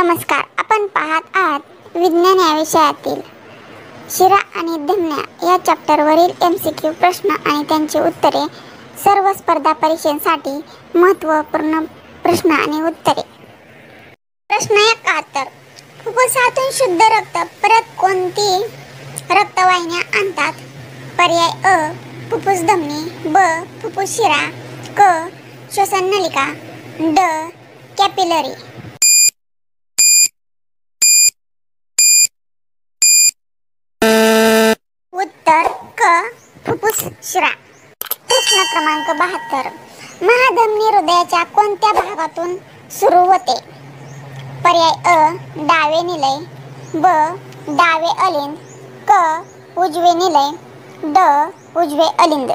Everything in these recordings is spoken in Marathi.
नमस्कार. आपण पाहत आहात विज्ञान या विषयातील शिरा आणि धमन्या या चॅप्टरवरील MCQ प्रश्न आणि त्यांची उत्तरे. सर्व स्पर्धा परीक्षांसाठी महत्त्वपूर्ण प्रश्न आणि उत्तरे. प्रश्न 71. फुफ्फुसातून शुद्ध रक्त परत कोणती रक्तवाहिन्या आणतात? पर्याय अ फुफ्फुस धमनी, ब फुफ्फुस शिरा, क श्वसन नलिका, ड कॅपिलरी. उत्तर क फुफ्फुस शिरा. प्रश्न क्रमांक 72. महाधमनी हृदयाच्या कोणत्या भागातून सुरू होते? पर्याय अ डावे निलय, ब डावे अलिंद, क उजवे निलय, ड उजवे अलिंद.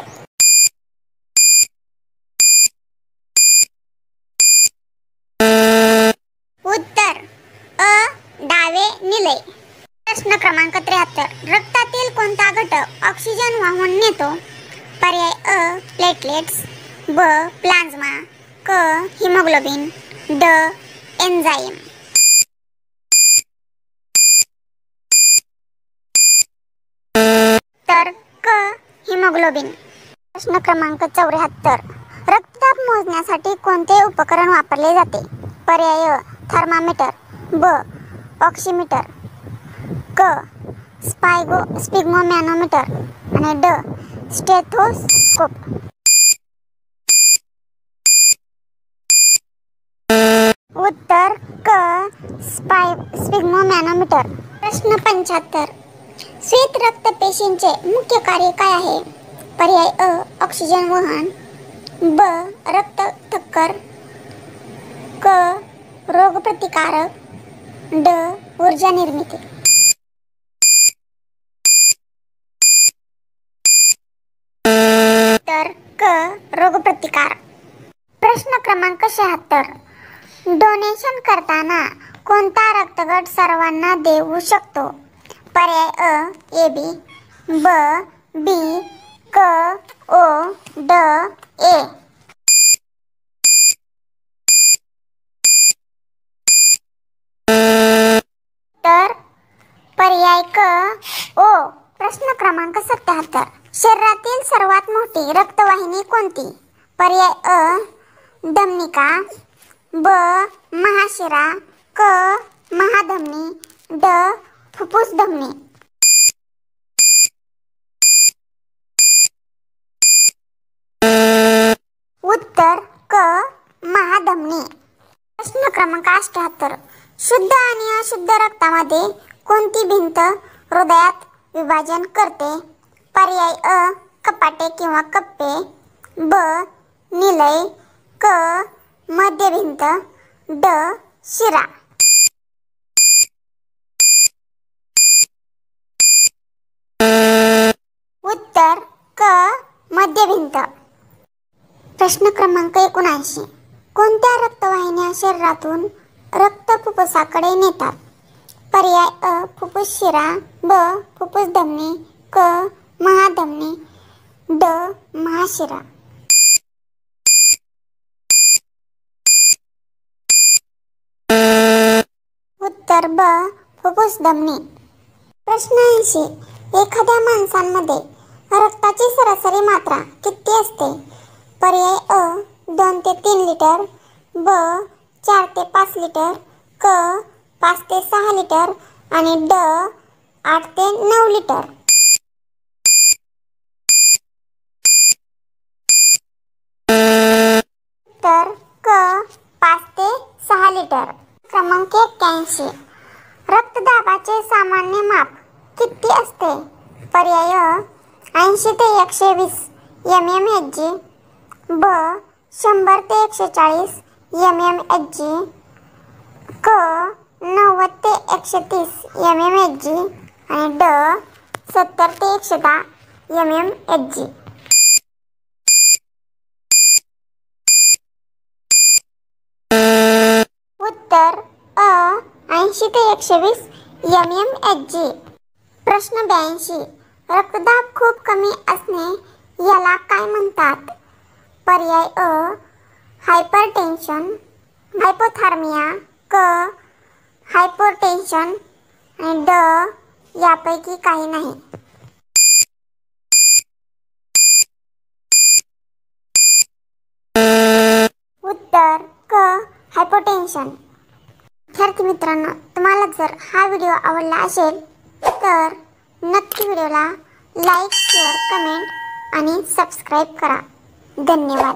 उत्तर अ डावे निलय. प्रश्न क्रमांक 73. रक्तातील कोणता घटक ऑक्सिजन वाहून नेतो? पर्याय अ प्लेटलेट्स, ब प्लाझ्मा, क हिमोग्लोबिन, ड एन्झाईम. तर क हिमोग्लोबिन. प्रश्न क्रमांक 74. रक्तदाब मोजण्यासाठी कोणते उपकरण वापरले जाते? पर्याय अ थर्मामीटर, ब ऑक्सिमीटर, क स्पिग्मोमॅनोमीटर आणि ड स्टेथोस्कोप. उत्तर क स्पिग्मोमॅनोमीटर. प्रश्न 75. श्वेत रक्तपेशींचे मुख्य कार्य काय आहे? पर्याय अ ऑक्सिजन वहन, ब रक्त थक्कर, क रोगप्रतिकारक, ड ऊर्जा निर्मिती. तर क रोगप्रतिकार. प्रश्न क्रमांक 76. डोनेशन करताना कोणता रक्तगट सर्वांना देऊ शकतो? पर्याय अ ए बी, ब बी, क ओ, ड ए. तर पर्याय क ओ. प्रश्न क्रमांक 77. शरीरातील सर्वात मोठी रक्तवाहिनी कोणती? पर्याय अ धमनिका, ब महाशिरा, क महाधमनी, ड फुफ्फुस धमनी. उत्तर क महाधमनी. प्रश्न क्रमांक 78. शुद्ध आणि अशुद्ध रक्तामध्ये कोणती भिंत हृदयात विभाजन करते? पर्याय अ कपाटे किंवा कप्पे, ब निलय, क मध्यभिंत, ड शिरा. उत्तर क मध्यभिंत. प्रश्न क्रमांक 79. कोणत्या रक्तवाहिन्या शरीरातून रक्त फुफ्फुसाकडे नेतात? पर्याय अ फुफ्फुस शिरा, ब फुफ्फुस धमनी, क महाधमनी, ड महाशिरा. उत्तर ब फुफ्फुस धमनी. प्रश्न 80. एखाद्या माणसांमध्ये रक्ताची सरासरी मात्रा किती असते? पर्याय अ 2 ते 3 लिटर, ब 4 ते 5 लिटर, क 5 ते 6 लिटर आणि ड 8 ते 9 लिटर. तर क 5 ते 6 लिटर. क्रमांक 81. रक्तदाबाचे सामान्य माप किती असते? पर्याय अ 80 ते 120 mmHg, ब 100 ते 140 mmHg, क 90 ते 130 mmHg आणि ड 70 ते 110 mmHg. उत्तर अ 80 ते 120 mmHg. प्रश्न 82. रक्तदाब खूप कमी असणे याला काय म्हणतात? पर्याय अ हायपरटेन्शन, हायपोथर्मिया, क हायपोटेन्शन आणि ड यापैकी काही नाही. उत्तर क हायपोटेन्शन. विद्यार्थी मित्रांनो, तुम्हाला जर हा व्हिडिओ आवडला असेल तर नक्की व्हिडिओला लाईक, शेअर, कमेंट आणि सबस्क्राईब करा. धन्यवाद.